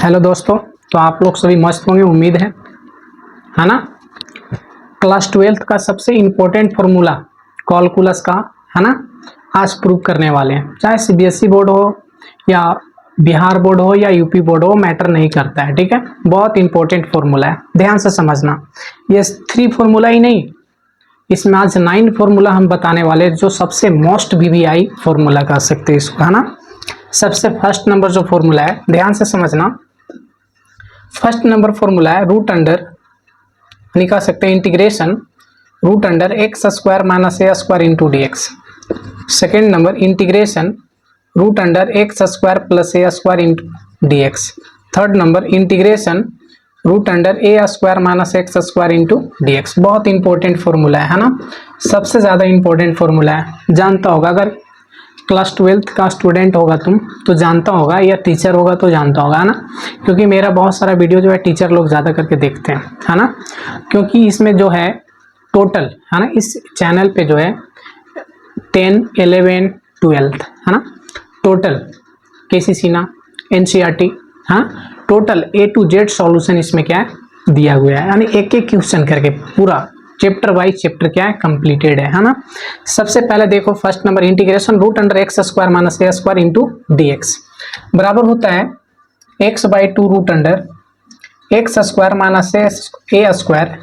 Hello दोस्तों, तो आप लोग सभी मस्त होंगे उम्मीद है ना। क्लास 12th का सबसे इम्पोर्टेंट फॉर्मूला कैलकुलस का है ना, आज प्रूव करने वाले हैं। चाहे सीबीएसई बोर्ड हो या बिहार बोर्ड हो या यूपी बोर्ड हो, मैटर नहीं करता है। ठीक है, बहुत इंपॉर्टेंट फॉर्मूला है, ध्यान से समझना। ये 3 फॉर्मूला ही नहीं, इसमें आज 9 फॉर्मूला हम बताने वाले, जो सबसे मोस्ट वीवीआई फॉर्मूला कह सकते हैं इसको, है ना। सबसे फर्स्ट नंबर जो फॉर्मूला है, ध्यान से समझना। फर्स्ट नंबर फॉर्मूला है रूट अंडर, निकाल सकते हैं integration root under x square minus a square into d x. Second number integration root under x square plus a square into d x. Third number integration root under a square minus x square into d x. बहुत important formula है ना, सबसे ज़्यादा important formula है, जानता होगा। अगर class 12th का स्टूडेंट होगा तुम तो जानता होगा, या टीचर होगा तो जानता होगा, है ना। क्योंकि मेरा बहुत सारा वीडियो जो है टीचर लोग ज़्यादा करके देखते हैं, है ना। क्योंकि इसमें जो है टोटल, है ना, इस चैनल पे जो है 10, 11, 12 है ना, टोटल केसीसी ना एनसीईआरटी, हाँ, total A to Z solution इसमें क्या है दिया हुआ है, यानी एक एक क्वेश्चन करके पूरा चैप्टर वाइज चैप्टर क्या है कंप्लीटेड है ना। सबसे पहले देखो first number integration root under x square minus a square into d x बराबर होता है x by 2 root under x square minus a square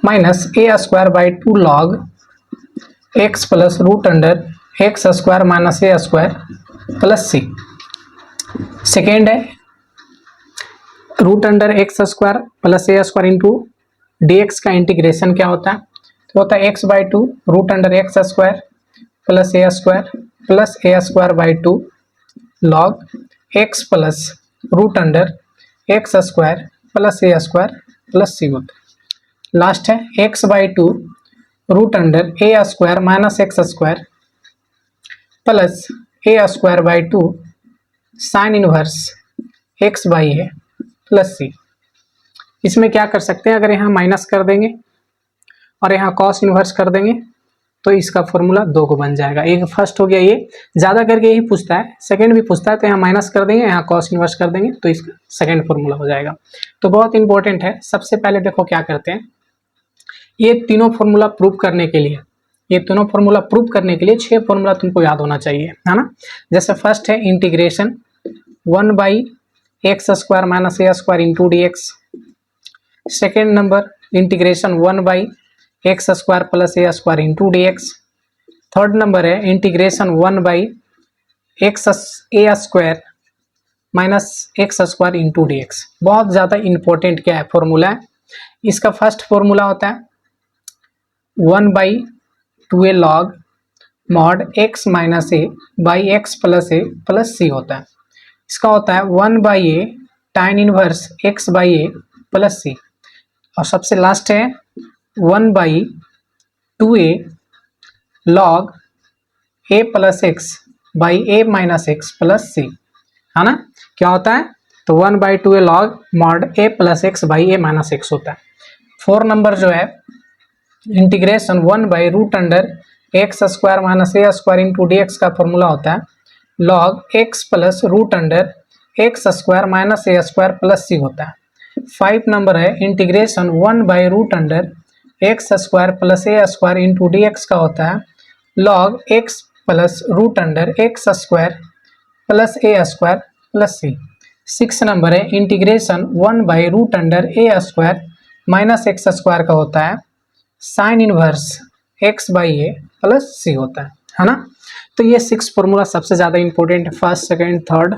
minus a square by 2 log x plus root under x square minus a square plus c. Second है root under x square plus a square into d x का integration क्या होता है, तो होता है x by 2 root under x square plus a square by 2 log x plus root under x square plus a square plus c होता है। Last है x by 2 root under a square minus x square plus a square by 2 sine inverse x by a plus c. इसमें क्या कर सकते हैं, अगर यहाँ माइनस कर देंगे और यहाँ कॉस इनवर्स कर देंगे तो इसका फॉर्मूला 2 को बन जाएगा। एक फर्स्ट हो गया, ये ज़्यादा करके यही पूछता है, सेकंड भी पूछता है, तो यहाँ माइनस कर देंगे, यहाँ कॉस इनवर्स कर देंगे तो इसका सेकंड फॉर्मूला हो जाएगा। तो बहुत इंपॉर्टेंट है। सबसे पहले देखो क्या करते हैं, ये तीनों फॉर्मूला प्रूव करने के लिए, ये तीनों फॉर्मूला प्रूव करने के लिए 6 फॉर्मूला तुमको याद होना चाहिए, है ना। जैसे फर्स्ट है integration 1 by x square minus a square into d x. Second number integration 1 by x square plus a square into d x. Third number है integration 1 by x a square minus x square into d x. बहुत ज़्यादा important क्या है formula है इसका। First formula होता है 1 by 2a log mod x minus a by x plus a plus c होता है। इसका होता है 1 by a tan inverse x by a plus c. और सबसे लास्ट है 1 by 2a log a plus x by a minus x plus c, है ना। क्या होता है, तो 1 by 2a log mod a plus x by a minus x होता है। 4 नंबर जो है integration 1 by root under x square minus a square into d x का फॉर्मूला होता है log x plus root under x square minus a square plus c होता है। 5 number है integration 1 by root under x square plus a square into d x का होता है log x plus root under x square plus a square plus c. 6 number है integration 1 by root under a square minus x square का होता है sine inverse x by a plus c होता है ना। तो ये 6 फॉर्मूला सबसे ज़्यादा इंपॉर्टेंट है, फर्स्ट सेकेंड थर्ड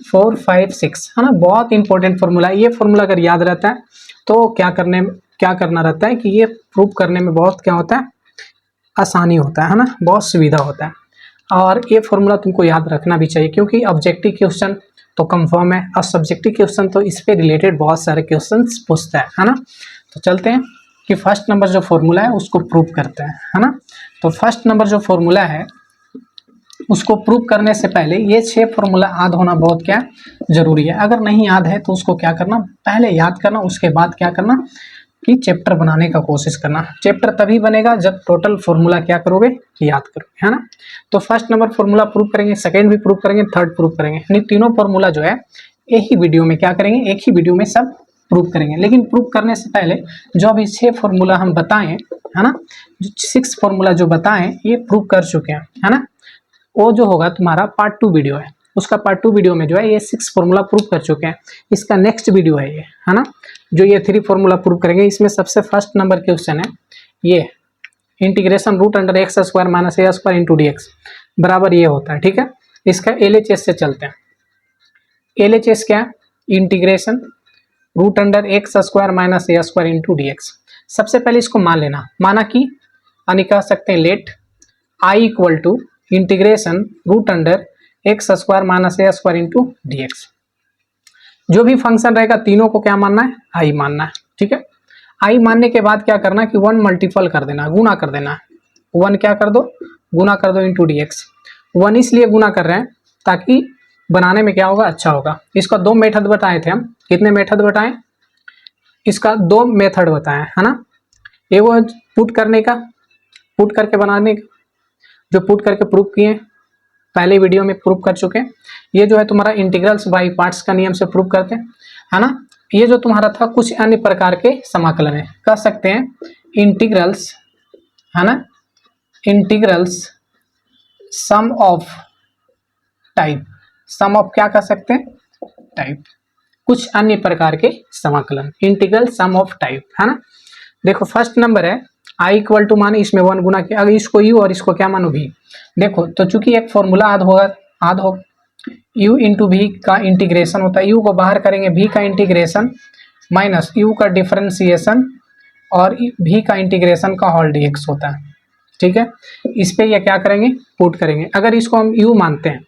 4 5 6, है ना। बहुत इंपॉर्टेंट फॉर्मूला है। ये फॉर्मूला अगर याद रहता है तो क्या करना रहता है कि ये प्रूव करने में बहुत क्या होता है, आसानी होता है ना, बहुत सुविधा होता है। और ये फॉर्मूला तुमको याद रखना भी चाहिए, क्योंकि ऑब्जेक्टिव क्वेश्चन तो कंफर्म है और सब्जेक्टिव क्वेश्चन तो इस पे रिलेटेड बहुत सारे क्वेश्चन पूछता है ना। तो चलते हैं कि फर्स्ट नंबर जो फॉर्मूला है उसको प्रूव करते हैं, है ना। तो फर्स्ट नंबर जो फॉर्मूला है उसको प्रूव करने से पहले ये 6 फॉर्मूला याद होना बहुत क्या जरूरी है। अगर नहीं याद है तो उसको क्या करना, पहले याद करना, उसके बाद क्या करना कि चैप्टर बनाने का कोशिश करना। चैप्टर तभी बनेगा जब टोटल फॉर्मूला क्या करोगे, याद करोगे, है ना। तो फर्स्ट नंबर फॉर्मूला प्रूव करेंगे, सेकेंड भी प्रूव करेंगे, थर्ड प्रूव करेंगे, यानी तीनों फॉर्मूला जो है एक ही वीडियो में क्या करेंगे, एक ही वीडियो में सब प्रूव करेंगे। लेकिन प्रूव करने से पहले जो अभी 6 फॉर्मूला हम बताएं, है ना, जो 6 फॉर्मूला जो बताएं ये प्रूव कर चुके हैं, है ना, वो जो होगा तुम्हारा पार्ट 2 वीडियो है, उसका पार्ट 2 वीडियो में जो है ये 6 फॉर्मूला प्रूव कर चुके हैं। इसका नेक्स्ट वीडियो है ये, है ना, जो ये 3 फॉर्मूला प्रूव करेंगे। इसमें सबसे फर्स्ट नंबर क्वेश्चन है ये integration root under x square minus a square into d x बराबर ये होता है, ठीक है। इसका LHS से चलते हैं। LHS क्या है, integration root under x square minus a square into d x. सबसे पहले इसको मान लेना, माना कि यानी कह सकते हैं let I equal to integration root under x square minus a square into d x. जो भी फंक्शन रहेगा तीनों को क्या मानना है, आई मानना है, ठीक है। आई मानने के बाद क्या करना है कि 1 मल्टीपल कर देना, गुना कर देना है। 1 क्या कर दो, गुना कर दो इंटू डी एक्स। 1 इसलिए गुना कर रहे हैं ताकि बनाने में क्या होगा, अच्छा होगा। इसका 2 मेथड बताए थे हम, कितने मेथड बताएं, इसका 2 मेथड बताएं, है ना। ये वो पुट करने का, पुट करके बनाने का, जो पुट करके प्रूव किए पहले वीडियो में प्रूव कर चुके हैं। ये जो है तुम्हारा इंटीग्रल्स बाई पार्ट्स का नियम से प्रूव करते हैं, है ना। ये जो तुम्हारा था कुछ अन्य प्रकार के समाकलन है, कह सकते हैं इंटीग्रल्स, है ना, integrals sum of type, sum of क्या कह सकते हैं, टाइप, कुछ अन्य प्रकार के समाकलन, इंटीग्रल सम ऑफ टाइप, है ना। देखो फर्स्ट नंबर है आई इक्वल टू, माने इसमें 1 गुना किया, अगर इसको यू और इसको क्या मानो भी। देखो तो चूंकि एक फॉर्मूला आध होगा यू इंटू भी का इंटीग्रेशन होता है, यू को बाहर करेंगे भी का इंटीग्रेशन माइनस यू का डिफरेंशिएशन और भी का इंटीग्रेशन का होल डीएक्स होता है, ठीक है। इस पे ये क्या करेंगे, पुट करेंगे। अगर इसको हम यू मानते हैं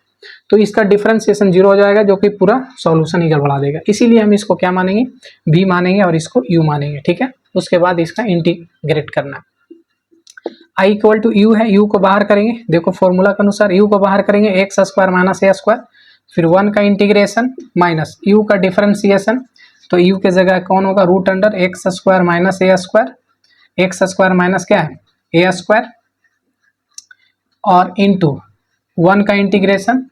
तो इसका डिफरेंशिएशन 0 हो जाएगा, जो कि पूरा सॉल्यूशन ही गड़बड़ा देगा। इसीलिए हम इसको क्या मानेंगे, भी मानेंगे और इसको यू मानेंगे, ठीक है। उसके बाद इसका इंटीग्रेट करना, आई इक्वल टू यू है, यू को बाहर करेंगे, देखो फॉर्मूला के अनुसार यू को बाहर करेंगे x square minus a square, फिर 1 का इंटीग्रेशन माइनस यू का डिफरेंशिएशन, तो यू के जगह कौन होगा, root under x square minus a square, x square minus क्या है ए स्क्वायर, और इंटू 1 का इंटीग्रेशन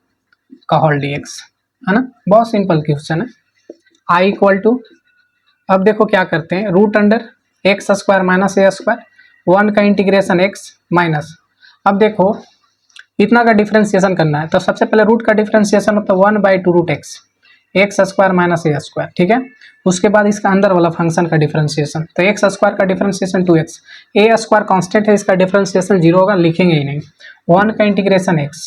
का होल डीएक्स, है ना। बहुत सिंपल क्वेश्चन है। आई इक्वल टू, अब देखो क्या करते हैं, root under x square minus a square, 1 का इंटीग्रेशन एक्स माइनस, अब देखो इतना का डिफरेंशिएशन करना है, तो सबसे पहले रूट का डिफरेंशिएशन होता है 1/2 root x, x square minus a square, ठीक है। उसके बाद इसका अंदर वाला फंक्शन का डिफरेंशिएशन, तो एक्स स्क्वायर का डिफरेंशिएशन 2x, ए स्क्वायर कांस्टेंट है, इसका डिफरेंशिएशन 0 होगा, लिखेंगे ही नहीं। 1 का इंटीग्रेशन x,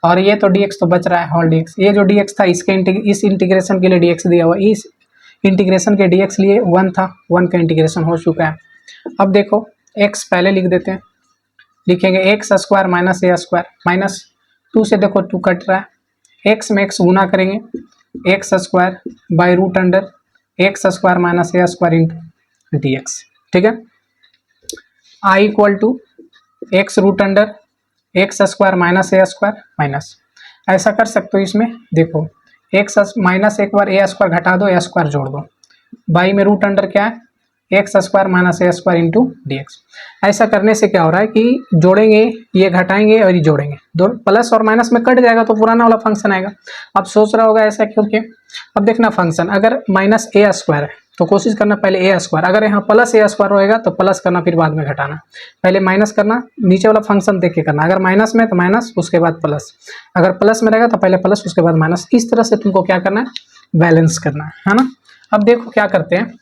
और ये तो dx तो बच रहा है होल dx, ये जो dx था इसके इस इंटीग्रेशन के लिए dx दिया हुआ, इस इंटीग्रेशन के dx लिए 1 था, 1 का इंटीग्रेशन हो चुका है। अब देखो x पहले लिख देते हैं, लिखेंगे x square minus a square, minus 2 से देखो 2 कट रहा है, x में x गुना करेंगे, x square by root under x square minus a square into d x, ठीक है। I equal to x root under x square minus a square minus, ऐसा कर सकते हो इसमें, देखो एक्स माइनस एक बार ए स्क्वायर घटा दो, ए स्क्वायर जोड़ दो, बाई में रूट अंडर क्या है x square minus a square into d x. ऐसा करने से क्या हो रहा है कि जोड़ेंगे, ये घटाएंगे और ये जोड़ेंगे, दो प्लस और माइनस में कट जाएगा तो पुराना वाला फंक्शन आएगा। अब सोच रहा होगा ऐसा क्योंकि, अब देखना फंक्शन अगर माइनस ए स्क्वायर है तो कोशिश करना पहले ए स्क्वायर, अगर यहाँ प्लस ए स्क्वायर रहेगा तो प्लस करना, फिर बाद में घटाना, पहले माइनस करना, नीचे वाला फंक्शन देख के करना, अगर माइनस में तो माइनस उसके बाद प्लस, अगर प्लस में रहेगा तो पहले प्लस उसके बाद माइनस, इस तरह से तुमको क्या करना है, बैलेंस करना है ना। अब देखो क्या करते हैं,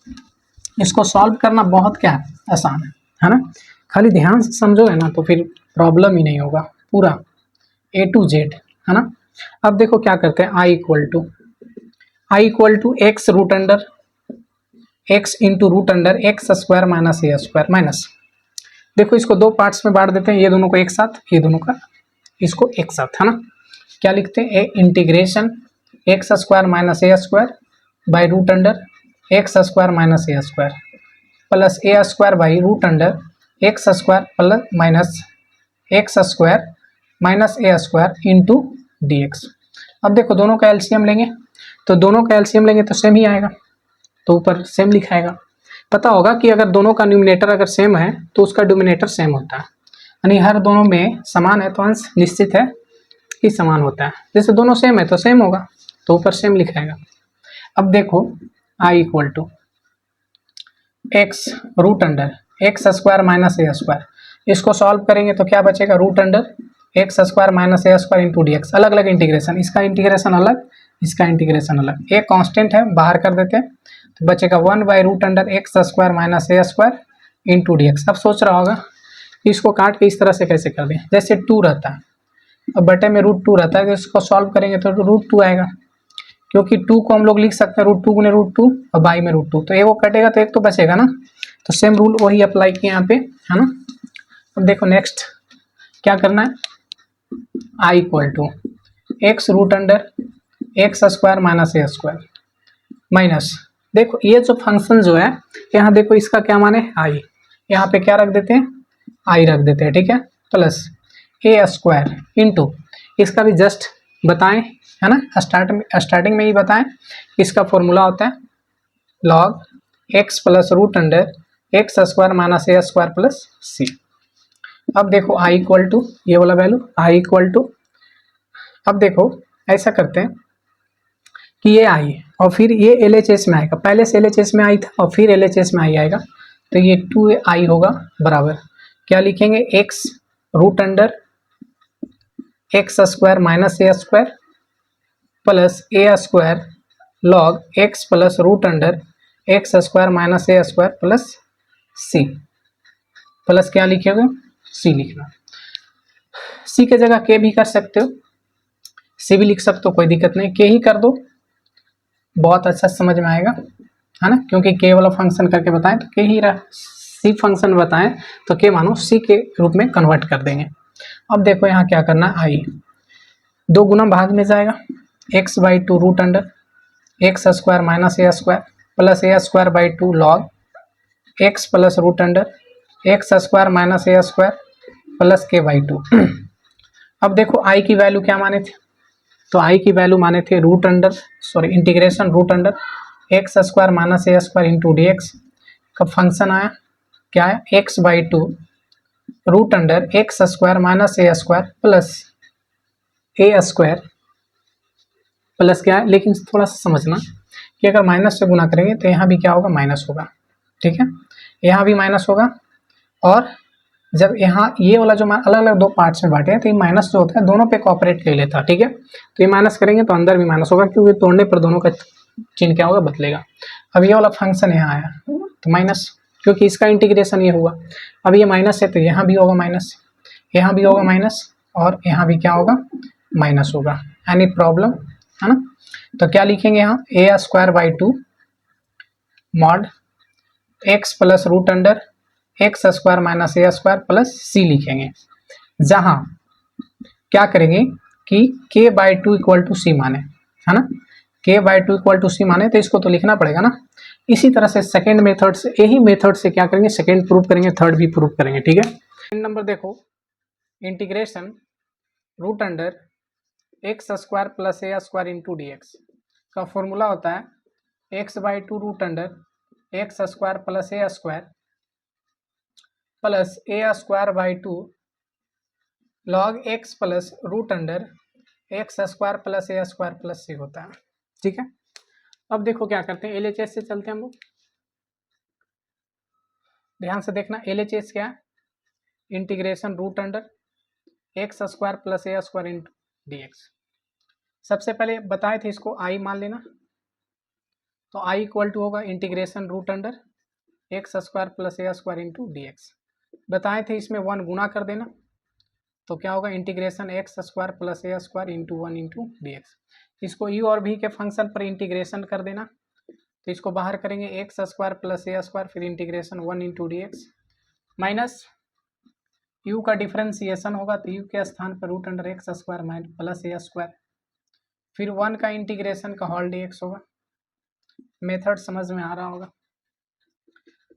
इसको सॉल्व करना बहुत क्या है, आसान है ना, खाली ध्यान से समझोगे ना तो फिर प्रॉब्लम ही नहीं होगा, पूरा A to Z, है ना। अब देखो क्या करते हैं, I equal to x root under x into root under x square minus a square minus, देखो इसको दो पार्ट्स में बांट देते हैं, ये दोनों को एक साथ, ये दोनों का इसको एक साथ, है ना। क्या लिखते हैं, a integration x square minus a square by root under x square minus a square plus a square by root under x square plus minus x square minus a square into d x. अब देखो दोनों का LCM लेंगे, तो दोनों का LCM लेंगे तो सेम ही आएगा, तो ऊपर सेम लिखाएगा। पता होगा कि अगर दोनों का न्यूमिनेटर अगर सेम है तो उसका डिनोमिनेटर सेम होता है, यानी हर दोनों में समान है तो अंश निश्चित है कि समान होता है। जैसे दोनों सेम है तो सेम होगा, तो ऊपर सेम लिखाएगा। अब देखो I equal to x root under x square minus a square, इसको सॉल्व करेंगे तो क्या बचेगा, root under x square minus a square into d x. अलग अलग इंटीग्रेशन, इसका इंटीग्रेशन अलग, इसका इंटीग्रेशन अलग। एक कांस्टेंट है बाहर कर देते हैं तो बचेगा 1/√अंडर x square minus a square into d x. अब सोच रहा होगा इसको काट के इस तरह से कैसे कर दें, जैसे 2 रहता है अब बटे में √2 रहता है, तो इसको सॉल्व करेंगे तो √2 आएगा, क्योंकि 2 को हम लोग लिख सकते हैं √2 गुने √2 और बाई में √2, तो एक वो कटेगा तो एक तो बचेगा ना। तो सेम रूल वही अप्लाई किए यहाँ पे, है ना। अब देखो नेक्स्ट क्या करना है, I equal to x root under x square minus a square minus, देखो ये जो फंक्शन जो है यहाँ देखो इसका क्या माने आई, यहाँ पे क्या रख देते हैं आई रख देते हैं, ठीक है, प्लस ए स्क्वायर इंटू, इसका भी जस्ट बताएं, है ना, स्टार्टिंग में ही बताएं, इसका फॉर्मूला होता है log x plus root under x square minus a square plus c. अब देखो आई इक्वल टू ये वाला वैल्यू आई इक्वल टू, अब देखो ऐसा करते हैं कि ये आई और फिर ये LHS में आएगा, पहले से LHS में आई था और फिर LHS में आई आएगा, तो ये 2i होगा बराबर क्या लिखेंगे, x root under x square minus a square plus a square log x plus root under x square minus a square plus c, plus क्या लिखोगे सी लिखना, सी के जगह के भी कर सकते हो, सी भी लिख सकते हो, कोई दिक्कत नहीं, के ही कर दो, बहुत अच्छा समझ में आएगा, है ना, क्योंकि के वाला फंक्शन करके बताएं तो के ही रहा, सी फंक्शन बताएं तो के मानो सी के रूप में कन्वर्ट कर देंगे। अब देखो यहाँ क्या करना है, आई 2 गुना भाग में जाएगा, x/2 root under x square minus a square plus a square by 2 log x plus root under x square minus a square plus k/2। अब देखो आई की वैल्यू क्या माने थे, तो आई की वैल्यू माने थे integration root under x square minus a square into d x का फंक्शन आया क्या है x/2 root under x square minus a square plus a square plus क्या है, लेकिन थोड़ा सा समझना कि अगर माइनस से गुना करेंगे तो यहाँ भी क्या होगा माइनस होगा, ठीक है, यहाँ भी माइनस होगा, और जब यहाँ ये वाला जो अलग अलग 2 पार्ट्स में बांटे हैं तो ये माइनस जो होता है दोनों पे कॉपरेट कर लेता है, ठीक है, तो ये माइनस करेंगे तो अंदर भी माइनस होगा, क्योंकि तोड़ने पर दोनों का चिन्ह क्या होगा बदलेगा। अब ये वाला फंक्शन यहाँ आया तो माइनस, क्योंकि इसका इंटीग्रेशन ये हुआ, अब ये माइनस है तो यहाँ भी होगा माइनस, यहाँ भी होगा माइनस, और यहाँ भी क्या होगा माइनस होगा, एनी प्रॉब्लम, है ना। तो क्या लिखेंगे यहाँ a square by 2 mod x plus root under x square minus a square plus c लिखेंगे, जहाँ क्या करेंगे कि k/2 इक्वल टू सी माने, है ना, k/2 इक्वल टू सी माने तो इसको तो लिखना पड़ेगा ना। इसी तरह से सेकेंड मेथड से, यही मेथड से क्या करेंगे सेकेंड प्रूफ करेंगे, थर्ड भी प्रूफ करेंगे, ठीक है। सेकेंड नंबर देखो integration root under x square plus a square into d x का फॉर्मूला होता है x/2 root under x square plus a square plus a square by 2 log x plus root under x square plus a square plus c होता है, ठीक है। अब देखो क्या करते हैं, LHS से चलते हैं हम लोग, ध्यान से देखना LHS क्या है, integration root under x square plus a square into d x. सबसे पहले बताए थे इसको आई मान लेना, तो आई इक्वल टू होगा integration root under x square plus a square into d x. बताए थे इसमें 1 गुना कर देना, तो क्या होगा integration x square plus a square into 1 into d x. इसको यू और भी के फंक्शन पर इंटीग्रेशन कर देना, तो इसको बाहर करेंगे x square plus a square फिर integration 1 into d x minus u का डिफ्रेंसिएशन होगा, तो यू के स्थान पर root under x square plus a square फिर 1 का इंटीग्रेशन का होल डी एक्स होगा। मेथड समझ में आ रहा होगा,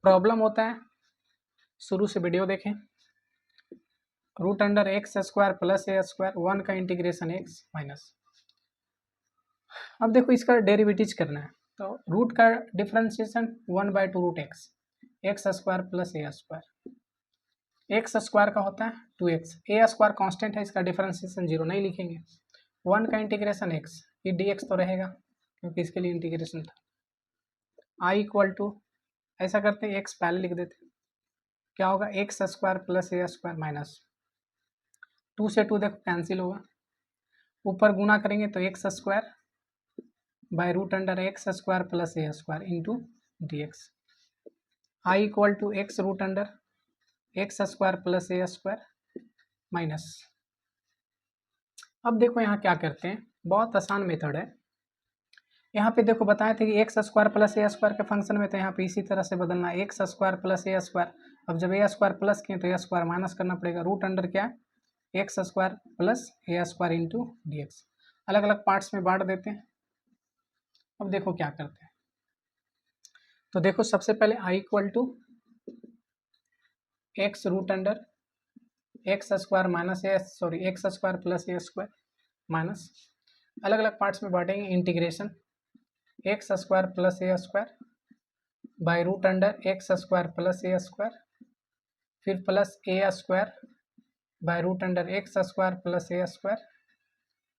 प्रॉब्लम होता है शुरू से वीडियो देखें, root under x square plus a square 1 का इंटीग्रेशन एक्स माइनस, अब देखो इसका डेरिवेटिव करना है, तो रूट का differentiation 1/2 root x x square plus a square, x square का होता है 2x, ए स्क्वायर कांस्टेंट है, इसका डिफरेंशिएशन 0 नहीं लिखेंगे, 1 का इंटीग्रेशन एक्स ये dx तो रहेगा क्योंकि इसके लिए इंटीग्रेशन था। i इक्वल टू ऐसा करते हैं, x पहले लिख देते हैं, क्या होगा x square plus a square minus 2 से 2 देखो कैंसिल होगा, ऊपर गुना करेंगे तो x square by root under x square plus a square into d x. I equal to x root under x square plus a square minus. अब देखो यहाँ क्या करते हैं, बहुत आसान मेथड है। यहाँ पे देखो बताए थे कि x square plus a square के फंक्शन में, तो यहाँ पे इसी तरह से बदलना है, x square plus a square. अब जब ए स्क्वायर प्लस किए तो ए स्क्वायर माइनस करना पड़ेगा, रूट अंडर क्या है x square plus a square into d x. अलग अलग पार्ट्स में बांट देते हैं। अब देखो क्या करते हैं, तो देखो सबसे पहले I equal to x root under x square minus x square plus a square minus, अलग अलग पार्ट्स में बांटेंगे, integration x square plus a square by root under x square plus a square, फिर plus a square by root under x square plus a square,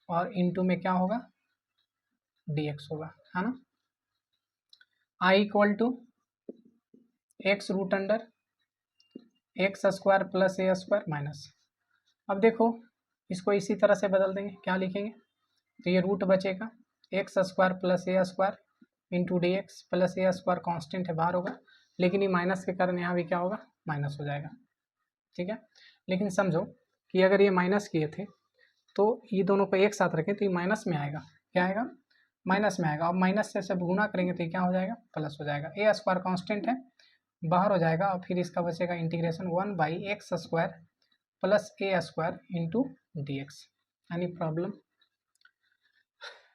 और into में क्या होगा d x होगा, है ना। I equal to x root under x square plus a square minus. अब देखो इसको इसी तरह से बदल देंगे, क्या लिखेंगे, तो ये रूट बचेगा x square plus a square into d x, plus a square constant है बाहर होगा, लेकिन ये माइनस के कारण यहाँ भी क्या होगा माइनस हो जाएगा, ठीक है। लेकिन समझो कि अगर ये माइनस किए थे तो ये दोनों को एक साथ रखें तो ये माइनस में आएगा, क्या आएगा माइनस में आएगा, और माइनस से जब गुना करेंगे तो ये क्या हो जाएगा प्लस हो जाएगा, ए स्क्वायर कांस्टेंट है बाहर हो जाएगा, और फिर इसका बचेगा integration 1/x square plus a square into d x. Any problem,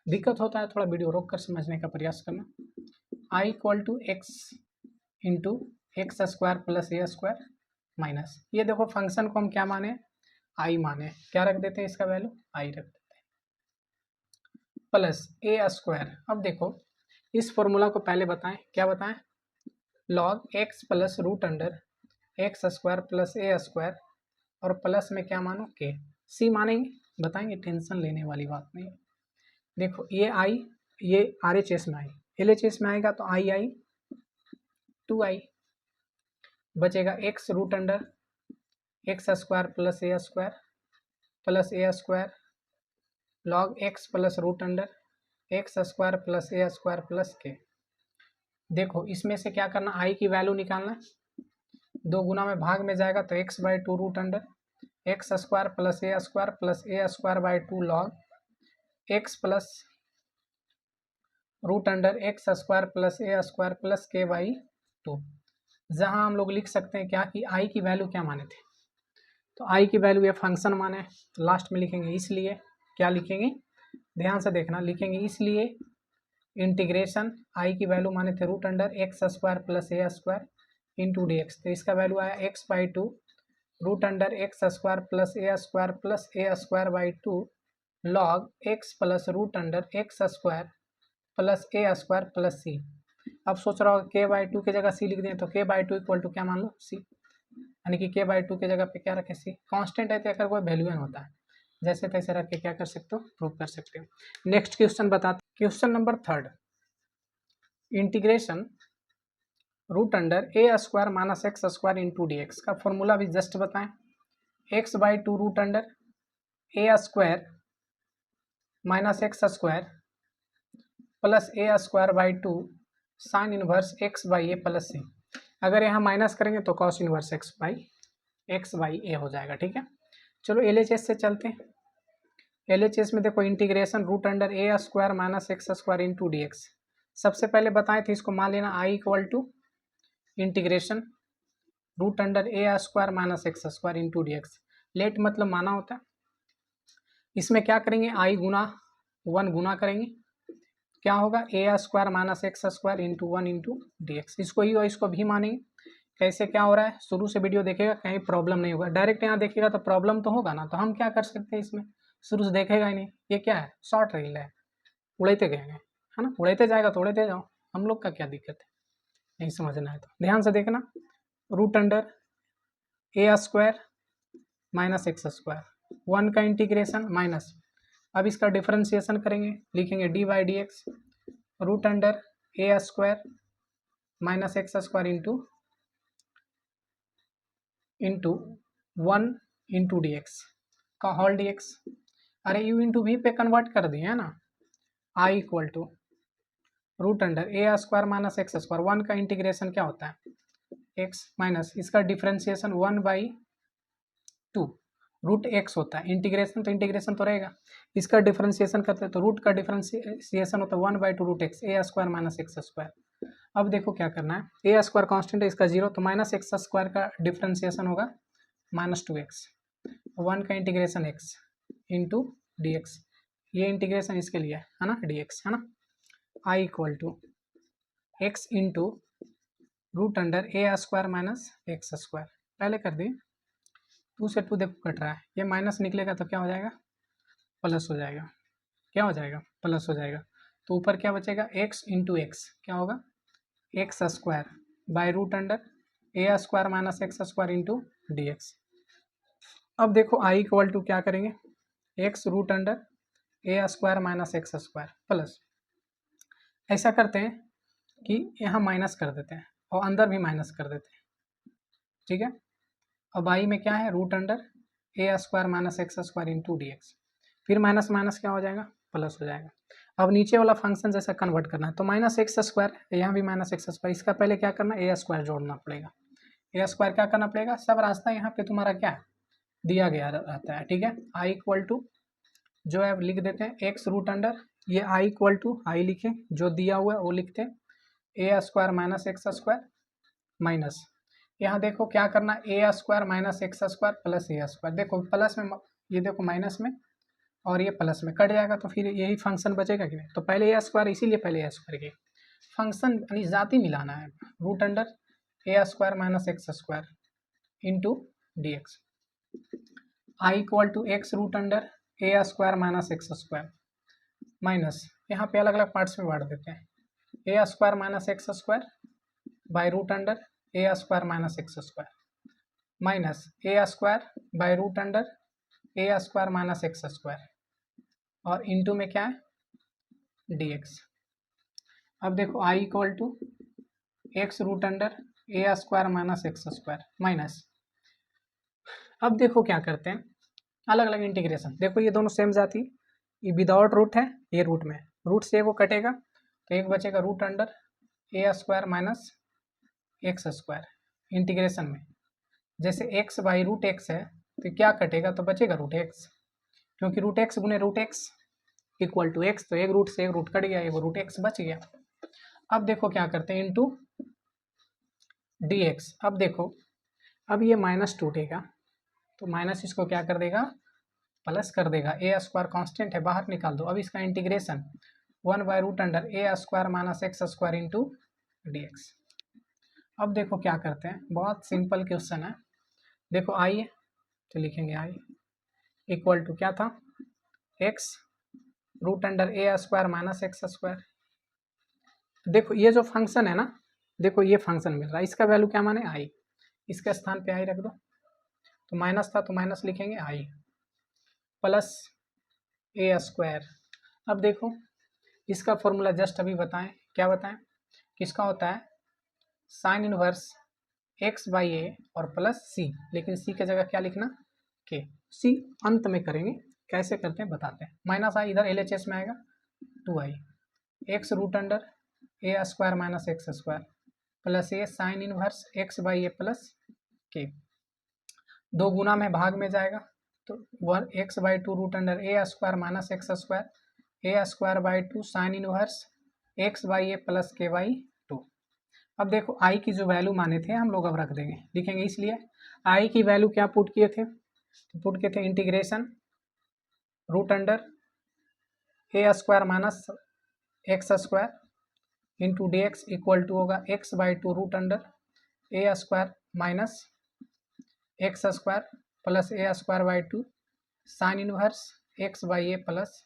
दिक्कत होता है थोड़ा वीडियो रोक कर समझने का प्रयास करना। I equal to x into x square plus a square minus, ये देखो फंक्शन को हम क्या माने आई माने, क्या रख देते हैं इसका वैल्यू आई रख देते हैं, प्लस ए स्क्वायर। अब देखो इस फॉर्मूला को पहले बताएं, क्या बताएं, log x plus root under x square plus a square, और प्लस में क्या मानो के, सी मानेंगे, बताएंगे, टेंशन लेने वाली बात नहीं। देखो ये आई, ये आर एच एस में आई, एल एच एस में आएगा तो आई आई 2i बचेगा x root under x square plus a square log x plus root under x square plus a square plus k. देखो इसमें से क्या करना, आई की वैल्यू निकालना, 2 गुना में भाग में जाएगा तो x/2 root under x square plus a square by 2 log x plus root under x square plus a square plus k by 2। जहाँ हम लोग लिख सकते हैं क्या कि आई की वैल्यू क्या माने थे, तो आई की वैल्यू ये फंक्शन माने, लास्ट में लिखेंगे इसलिए, क्या लिखेंगे ध्यान से देखना, लिखेंगे इसलिए इंटीग्रेशन आई की वैल्यू माने थे root under x square plus a square into d x, तो इसका वैल्यू आया x/2 root under x square plus a square by 2 log x plus root under x square plus a square plus c. अब सोच रहा होगा k/2 की जगह सी लिख दें, तो k/2 इक्वल टू क्या मान लो सी, यानी कि k/2 की जगह पे क्या रखें सी, कांस्टेंट है तो अगर कोई वैल्यूएन होता है, जैसे तैसे रख के क्या कर सकते हो प्रूव कर सकते हो। नेक्स्ट क्वेश्चन बताते, question number 3, integration root under a square minus x square into d x का फॉर्मूला भी जस्ट बताएं, x/2 root under a square minus x square plus a square by 2 sine inverse x by a plus c. अगर यहाँ minus करेंगे तो cos inverse x by a हो जाएगा, ठीक है। चलो एल एच एस से चलते हैं, एल एच एस में देखो integration root under a square minus x square into d x. सबसे पहले बताए थे इसको मान लेना I equal to integration root under a square minus x square into d x. Let मतलब माना होता है, इसमें क्या करेंगे आई गुना 1 गुना करेंगे, क्या होगा a square minus x square into 1 into d x. इसको ही और इसको भी मानेंगे, कैसे क्या हो रहा है, शुरू से वीडियो देखेगा कहीं प्रॉब्लम नहीं होगा, डायरेक्ट यहाँ देखेगा तो प्रॉब्लम तो होगा ना, तो हम क्या कर सकते हैं इसमें, शुरू से देखेगा ही नहीं, ये क्या है शॉर्ट रील है, उड़ते गएंगे, है ना, उड़ते जाएगा तो उड़ते जाओ, हम लोग का क्या दिक्कत है, नहीं समझना है तो ध्यान से देखना, root under a square minus x square 1 का इंटीग्रेशन माइनस अब इसका डिफरेंशिएशन करेंगे, लिखेंगे d by d x root under a square minus x square into 1 into d x का होल डी एक्स। अरे यू इंटू वी पे convert कर दिए है ना। I equal to root under a square minus x square, 1 का integration क्या होता है एक्स माइनस इसका डिफरेंशिएशन 1/2 रूट एक्स होता है। इंटीग्रेशन तो रहेगा, इसका डिफरेंशिएशन करते हैं तो रूट का डिफरेंशिएशन होता है 1/2 root x a square minus x square. अब देखो क्या करना है, ए स्क्वायर कॉन्स्टेंट है इसका 0, तो माइनस एक्स स्क्वायर का डिफरेंशिएशन होगा -2x, 1 का integration x into d x, ये इंटीग्रेशन इसके लिए है ना डी एक्स है ना। I equal to x into root under a square minus x square, पहले कर दिए 2 से 2 देखो कट रहा है, ये माइनस निकलेगा तो क्या हो जाएगा प्लस हो जाएगा, क्या हो जाएगा प्लस हो जाएगा। तो ऊपर क्या बचेगा x इंटू एक्स, क्या होगा x square by root under a square minus x square into d x. अब देखो आई इक्वल टू क्या करेंगे x root under a square minus x square plus, ऐसा करते हैं कि यहाँ माइनस कर देते हैं और अंदर भी माइनस कर देते हैं, ठीक है। अब आई में क्या है root under a square minus x square into d x, फिर माइनस माइनस क्या हो जाएगा प्लस हो जाएगा। अब नीचे वाला फंक्शन जैसा कन्वर्ट करना है तो माइनस एक्स स्क्वायर, यहाँ भी माइनस एक्स स्क्वायर, इसका पहले क्या करना है ए स्क्वायर जोड़ना पड़ेगा, ए स्क्वायर क्या करना पड़ेगा, सब रास्ता यहाँ पे तुम्हारा क्या दिया गया रहता है, ठीक है। आई इक्वल टू जो है लिख देते हैं एक्स रूट अंडर, ये आई इक्वल टू आई लिखे, जो दिया हुआ है वो लिखते हैं a square minus x square minus, यहाँ देखो क्या करना a square minus x square plus a square, देखो प्लस में ये देखो माइनस में और ये प्लस में कट जाएगा तो फिर यही फंक्शन बचेगा कि नहीं। तो पहले ए स्क्वायर, इसीलिए पहले ए स्क्वायर के फंक्शन यानी जाति मिलाना है, root under a square minus x square into d x. I equal to x root under a square minus x square minus, यहाँ पे अलग अलग पार्ट्स में बांट देते हैं, a square minus x square by root under a square minus x square minus a square by root under a square minus x square और into में क्या है डी एक्स। अब देखो I equal to x root under a square minus x square minus, अब देखो क्या करते हैं अलग अलग इंटीग्रेशन, देखो ये दोनों सेम जाती, ये विदाउट रूट है, ये रूट में, रूट से वो कटेगा तो एक बचेगा root under a square minus x square integration में, जैसे एक्स बाई रूट एक्स है तो क्या कटेगा तो बचेगा रूट एक्स, क्योंकि रूट एक्स गुने root x equal to x, तो एक रूट से एक रूट कट गया, एक रूट एक्स बच गया। अब देखो क्या करते हैं इंटू डी एक्स, अब देखो अब ये माइनस टूटेगा तो माइनस इसको क्या कर देगा प्लस कर देगा, ए स्क्वायर कांस्टेंट है बाहर निकाल दो। अब इसका integration 1 by root under a square minus x square into d x. अब देखो क्या करते हैं, बहुत सिंपल क्वेश्चन है, देखो आई है तो लिखेंगे आई इक्वल टू क्या था x root under a square minus x square. देखो ये जो फंक्शन है ना, देखो ये फंक्शन मिल रहा है, इसका वैल्यू क्या माने आई, इसके स्थान पे आई रख दो, तो माइनस था तो माइनस लिखेंगे आई प्लस ए स्क्वायर। अब देखो इसका फॉर्मूला जस्ट अभी बताएं, क्या बताएं, किसका होता है साइन इनवर्स एक्स बाई ए और प्लस सी, लेकिन सी की जगह क्या लिखना के, सी अंत में करेंगे, कैसे करते हैं बताते हैं। माइनस आई इधर LHS में आएगा 2i x root under a square minus x square plus a sine inverse x by a plus k, दो गुना में भाग में जाएगा तो 1x/2 root under a square minus x square a square by 2 sine inverse x by a plus k by 2। अब देखो आई की जो वैल्यू माने थे हम लोग अब रख देंगे, लिखेंगे, इसलिए आई की वैल्यू क्या पुट किए थे, तो पुट किए थे integration root under a square minus x square into d x equal to होगा x/2 root under a square minus x square plus a square by 2 sine inverse x by a plus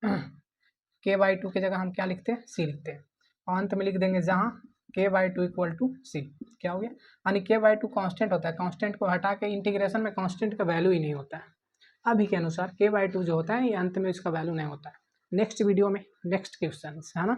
k by 2 की जगह हम क्या लिखते हैं सी लिखते हैं, और अंत में लिख देंगे जहाँ के बाई 2 इक्वल टू सी, क्या हो गया, यानी के बाई 2 कांस्टेंट होता है, कांस्टेंट को हटा के इंटीग्रेशन में कांस्टेंट का वैल्यू ही नहीं होता है, अभी के अनुसार k/2 जो होता है ये अंत में इसका वैल्यू नहीं होता है। नेक्स्ट वीडियो में नेक्स्ट क्वेश्चन है ना।